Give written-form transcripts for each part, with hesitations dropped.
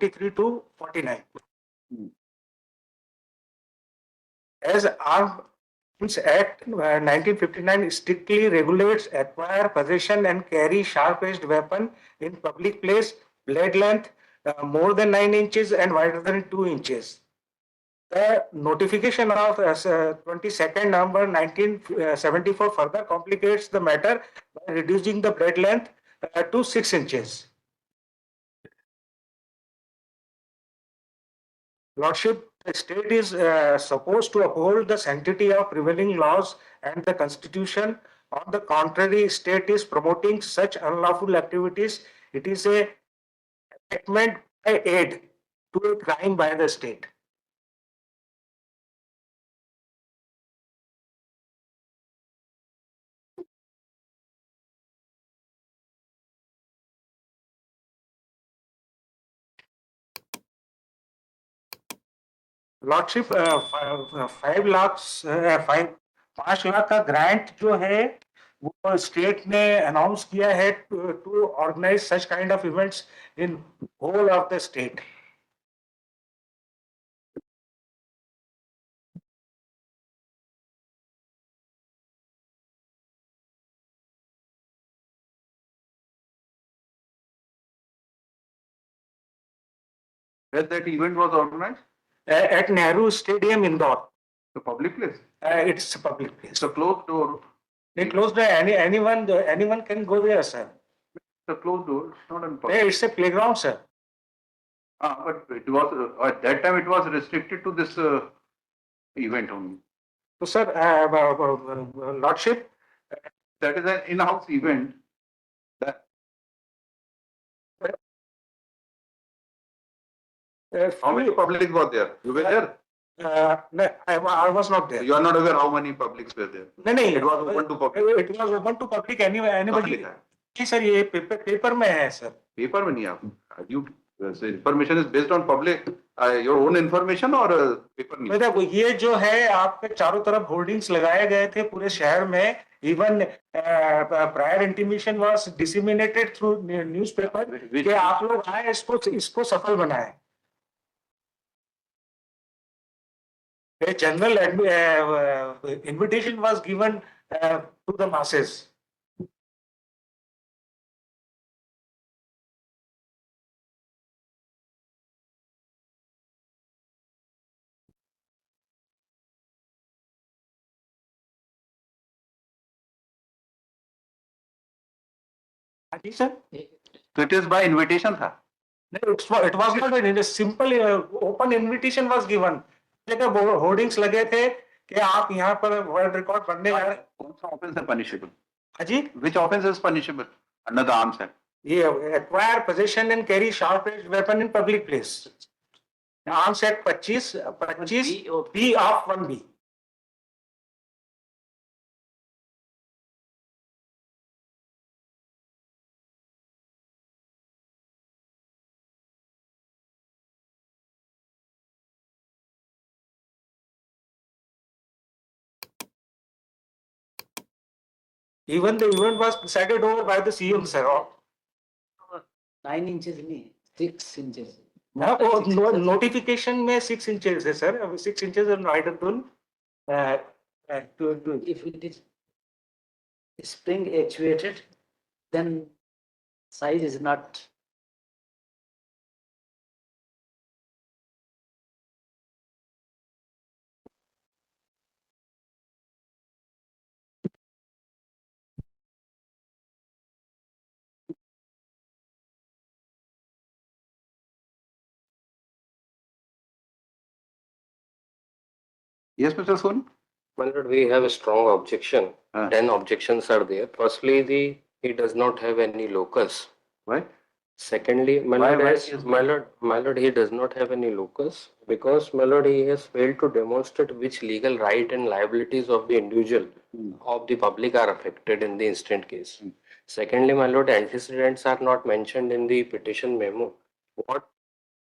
43 to 49. As Armed Forces Act 1959 strictly regulates acquire, possession and carry sharp-edged weapon in public place, blade length more than 9 inches and wider than 2 inches. The notification of 22nd November 1974 further complicates the matter by reducing the blade length to 6 inches. Lordship, the state is supposed to uphold the sanctity of prevailing laws and the constitution. On the contrary, state is promoting such unlawful activities. It is a enactment by aid to a crime by the state. Lordship 5 lakh 5 lakh का grant जो है वो state ने announce किया है to organise such kind of events in whole of the state. Where that event was organized? At Nehru Stadium, Indore. The public place? It's a public place. It's a closed door. They closed door. Anyone can go there, sir. It's a closed door. It's not in public. It's a playground, sir. But it was at that time it was restricted to this event only. So, sir, Lordship, that is an in-house event. How many public were there? You were there? No, I was not there. You are not aware how many publics were there? No, it was open to public. It was open to public. Anybody? जी sir ये paper में है sir. Paper में नहीं आप you information is based on public your own information or paper नहीं? देखो ये जो है आपके चारों तरफ होर्डिंग्स लगाए गए थे पूरे शहर में. Even prior intimation was disseminated through newspaper कि आप लोग आए इसको सफल बनाए. A general invitation was given to the masses. Sir? So it is by invitation, sir? No, it was not a simple open invitation was given. Hoardings लगे थे कि आप यहाँ पर वर्ल्ड रिकॉर्ड बनने जा रहे हैं. कौन सा ऑफेंस है पनिशेबल? जी which offence is punishable under the Arms Act? ये acquire possession and carry sharp edged weapon in public place. Arms Act 25 B of 1B. Even the event was presided over by the CM, sir. 9 inches नहीं 6 inches. Notification में 6 inches है sir. 6 inches and wider than if it is spring actuated, then size is not. Yes, Mr. Soni? My lord, we have a strong objection. 10 objections are there. Firstly, he does not have any locus. Why? Secondly, my lord, he does not have any locus because, my lord, he has failed to demonstrate which legal right and liabilities of the individual of the public are affected in the instant case. Secondly, my lord, antecedents are not mentioned in the petition memo. What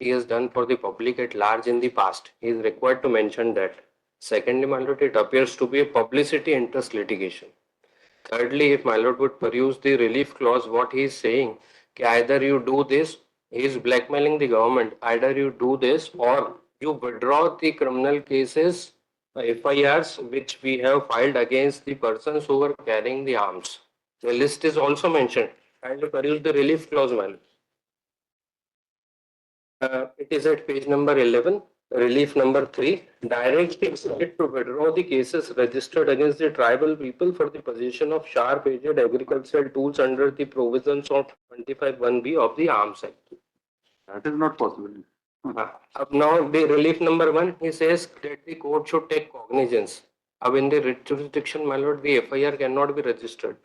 he has done for the public at large in the past, he is required to mention that. Secondly, my lord, it appears to be a publicity interest litigation. Thirdly, if my lord would peruse the relief clause, what he is saying, either you do this He is blackmailing the government. Either you do this or you withdraw the criminal cases, FIRs, which we have filed against the persons who were carrying the arms. The list is also mentioned. Kindly peruse the relief clause, man. It is at page number 11, relief number 3. Directs the state to withdraw the cases registered against the tribal people for the possession of sharp-edged agricultural tools under the provisions of 25(1)(b) of the Arms Act. That is not possible. Now, the relief number 1, he says that the court should take cognizance. In the writ jurisdiction, my lord, the FIR cannot be registered.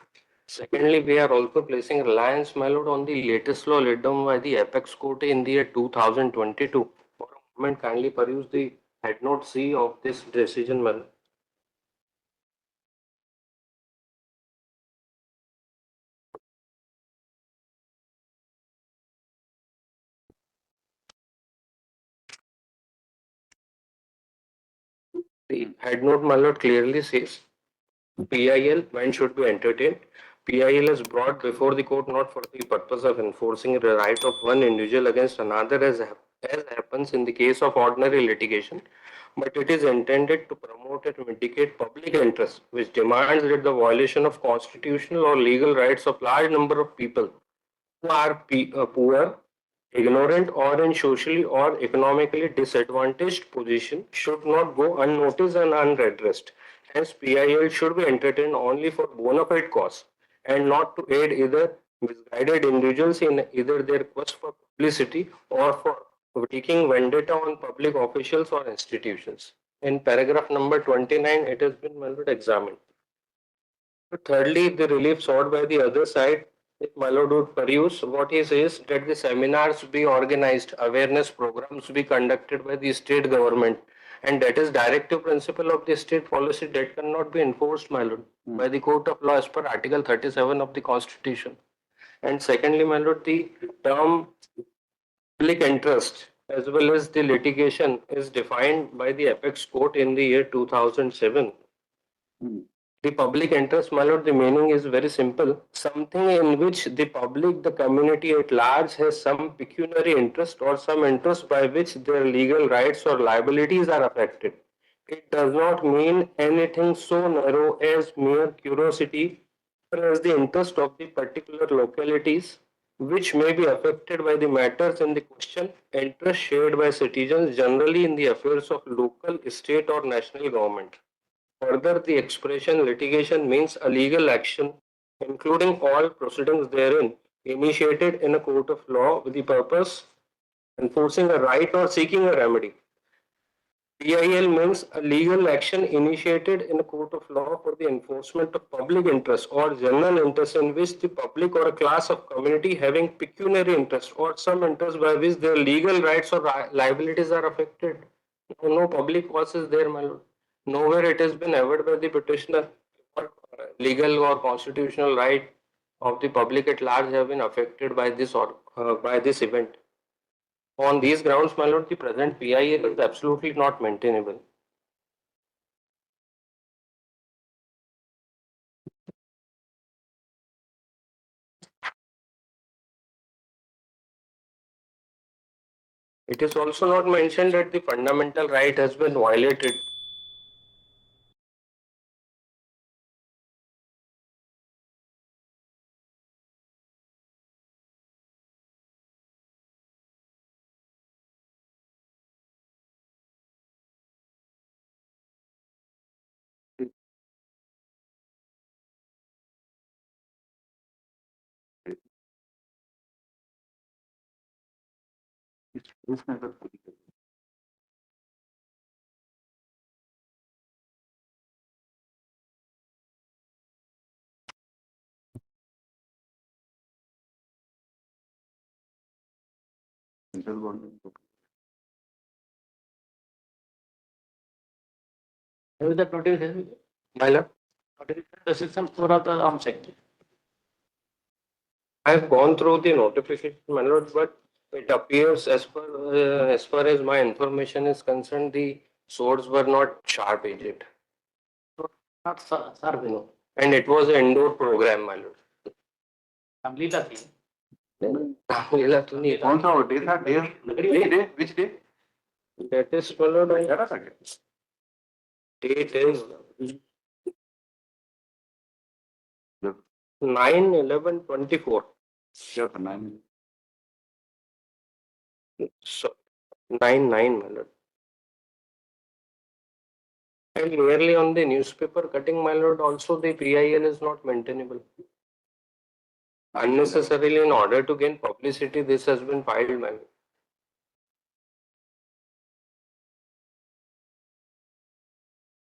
Secondly, we are also placing reliance, my lord, on the latest law laid down by the Apex Court in the year 2022. For a moment, kindly peruse the head note C of this decision, my lord. The head note, my lord, clearly says PIL, when should be entertained. PIL is brought before the court not for the purpose of enforcing the right of one individual against another as happens in the case of ordinary litigation, but it is intended to promote and mitigate public interest, which demands that the violation of constitutional or legal rights of large number of people who are poor, ignorant, or in socially or economically disadvantaged position should not go unnoticed and unredressed. Hence, PIL should be entertained only for bona fide cause and not to aid either misguided individuals in either their quest for publicity or for taking vendetta on public officials or institutions. In paragraph number 29, it has been well examined. Thirdly, the relief sought by the other side, if my lord would peruse, what he says that the seminars be organized, awareness programs be conducted by the state government, and that is directive principle of the state policy that cannot be enforced, my lord, by the court of law as per Article 37 of the Constitution. And secondly, my lord, the term public interest as well as the litigation is defined by the Apex Court in the year 2007. The public interest, my lord, the meaning is very simple. Something in which the public, the community at large has some pecuniary interest or some interest by which their legal rights or liabilities are affected. It does not mean anything so narrow as mere curiosity or as the interest of the particular localities which may be affected by the matters in the question, interest shared by citizens generally in the affairs of local, state or national government. Further, the expression litigation means a legal action, including all proceedings therein, initiated in a court of law with the purpose enforcing a right or seeking a remedy. PIL means a legal action initiated in a court of law for the enforcement of public interest or general interest in which the public or a class of community having pecuniary interest or some interest by which their legal rights or liabilities are affected. No public cause is there, my lord. Nowhere it has been averred by the petitioner or legal or constitutional right of the public at large have been affected by this or by this event. On these grounds, my lord, the present PIL is absolutely not maintainable. It is also not mentioned that the fundamental right has been violated. Have that notification? My lord, The system for the Arms Act. I have gone through the notification, my lord, but it appears as far as my information is concerned, the swords were not sharp-edged. Not survey. And it was an indoor program, my lord. Complete the thing. Ramlila तो नहीं कौन सा day था? which day? That is followed by जरा सा क्या? date is 9/11/24. क्या था? 9. So 9/9, my lord. And nearly on the newspaper cutting, my lord, also the PIL is not maintainable. Unnecessarily, in order to gain publicity, this has been filed, my lord.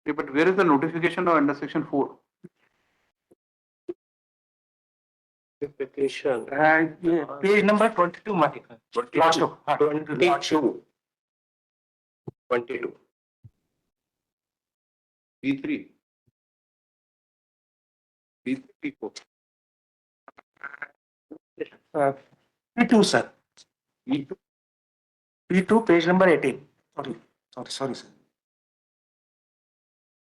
Okay, but where is the notification of under section 4? The petition. Page number 22, Madhya. Last of, 22. 22. P3. P3, P4. P2, sir. P2. P2, page number 18. Sorry, sir.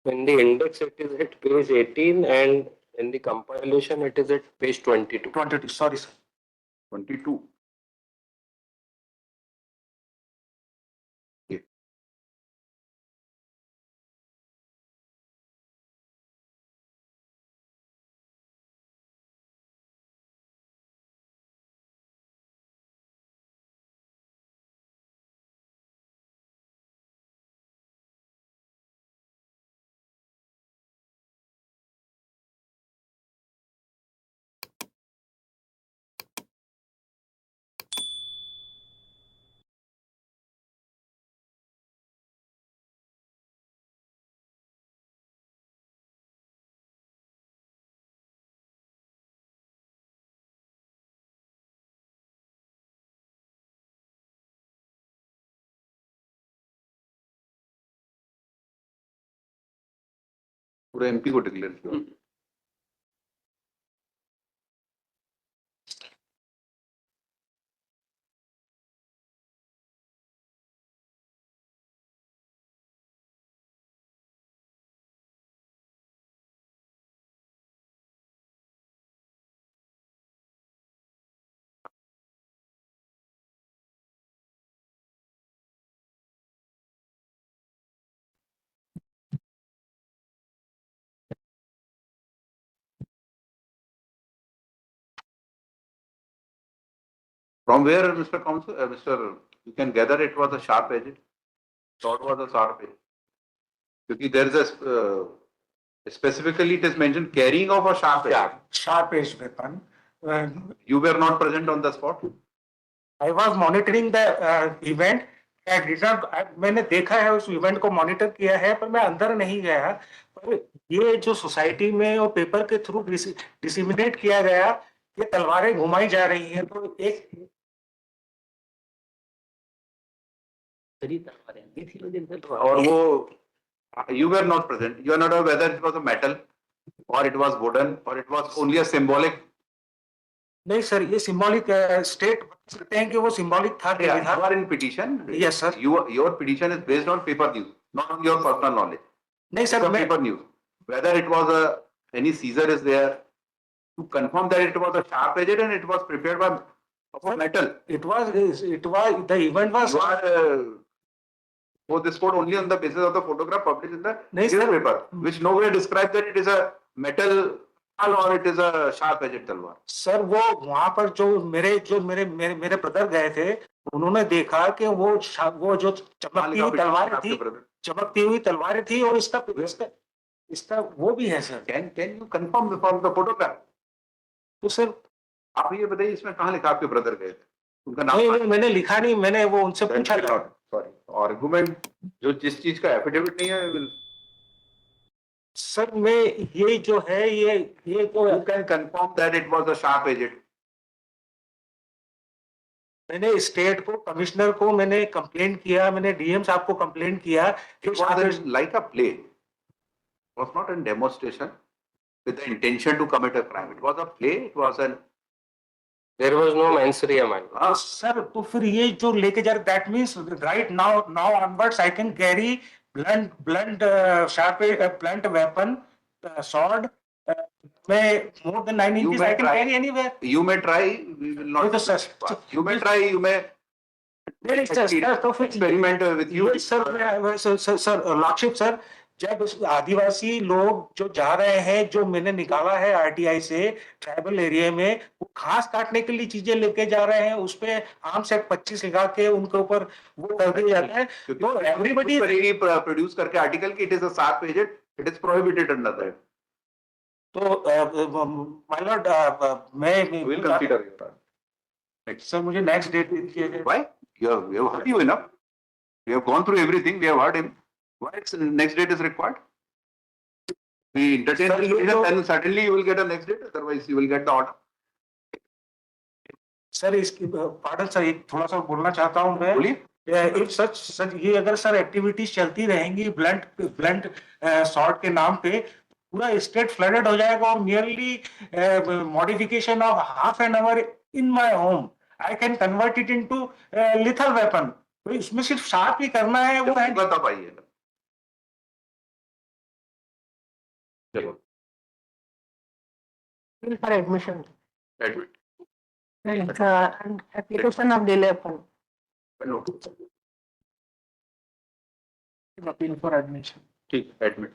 In the index, it is at page 18, and in the compilation, it is at page 22. 22, sorry, sir. 22. Okay. पूरा MP को declare किया. From where, Mr. Counsel, you can gather it was a sharp edge. Thought was a sharp edge. Because there is specifically it is mentioned carrying of a sharp edge. Sharp-edged weapon. You were not present on the spot. I was monitoring the event. मैंने देखा है, उस event को monitor किया है, पर मैं अंदर नहीं गया. पर ये जो सोसाइटी में और पेपर के थ्रू डिसिमिनेट किया गया, ये तलवारें घुमाई जा रही हैं, तो एक और वो you were not present. You are not aware whether it was a metal or it was wooden or it was only a symbolic. नहीं सर, ये सिंबॉलिक स्टेट करते हैं कि वो सिंबॉलिक था. Yeah, you are in petition. Yes, sir. Your petition is based on paper news, not on your personal knowledge. नहीं sir, मैं Paper news. Whether it was any Caesar is there to confirm that it was a sharp edge and it was prepared by of metal. it was the event was You are for this code only on the basis of the photograph published in the newspaper, which nowhere describes that it is a metal or it is a sharp edged talwar. Sir वो वहां पर जो मेरे brother गए थे, उन्होंने देखा कि वो जो चमकती हुई तलवारें थी और इसका वो भी है sir. Can you confirm from the photograph? तो सर आप ये बताइए इसमें कहाँ लिखा आपके ब्रदर गए थे? उनका नाम नहीं, मैंने लिखा नहीं, मैंने वो उनसे पूछा. सॉरी, आर्गुमेंट जो जिस चीज का एफिडेविट नहीं है. सर मैं ये जो है ये तो You can confirm that it was a sharp edged. मैंने स्टेट को, कमिश्नर को मैंने कंप्लेंट किया, मैंने डीएम साहब को कंप्लेंट किया. It was like a play. It was not a demonstration with the intention to commit a crime. It was a play. It was an. There was no mens rea, man. Sir तो फिर ये जो लेके जा रहे, that means right now onwards I can carry blunt weapon, sword, मैं more than 9 inches may I can try. carry anywhere. You may try, we will not. No, sir. You may try, you may There is sir, तो फिर experiment with you. Yes, sir, lordship sir, जब आदिवासी लोग जो जा रहे हैं, जो मैंने निकाला है आरटीआई से ट्राइबल एरिया में, वो घास काटने के लिए चीजें लेके जा रहे हैं, उस पे आर्म्स एक्ट 25 लगा के उनके ऊपर वो कर दिया जाता है. तो एवरीबडी प्रोड्यूस करके आर्टिकल की it is a sharp edged, it is prohibited under that. तो माय लॉर्ड, मैं विल कंसीडर योर. सर मुझे नेक्स्ट डेट दीजिए. Why? We have heard you enough. We have gone through everything. We have heard him. Why next date is required? We entertain Sir, this you petition, know- then suddenly you will get a next date. Otherwise, you will get the order. Sir इसकी pardon sir, एक थोड़ा सा बोलना चाहता हूँ मैं. बोलिए. If such ये अगर सर एक्टिविटीज चलती रहेंगी ब्लंट सॉर्ट के नाम पे, पूरा स्टेट फ्लडेड हो जाएगा और nearly modification of half an hour in my home I can convert it into lethal weapon. तो इसमें सिर्फ शार्प ही करना है, वो है. बता पाइए. चलो. Bill for admission. Admit. And application of delay upon. No. Appeal for admission. ठीक. Admit.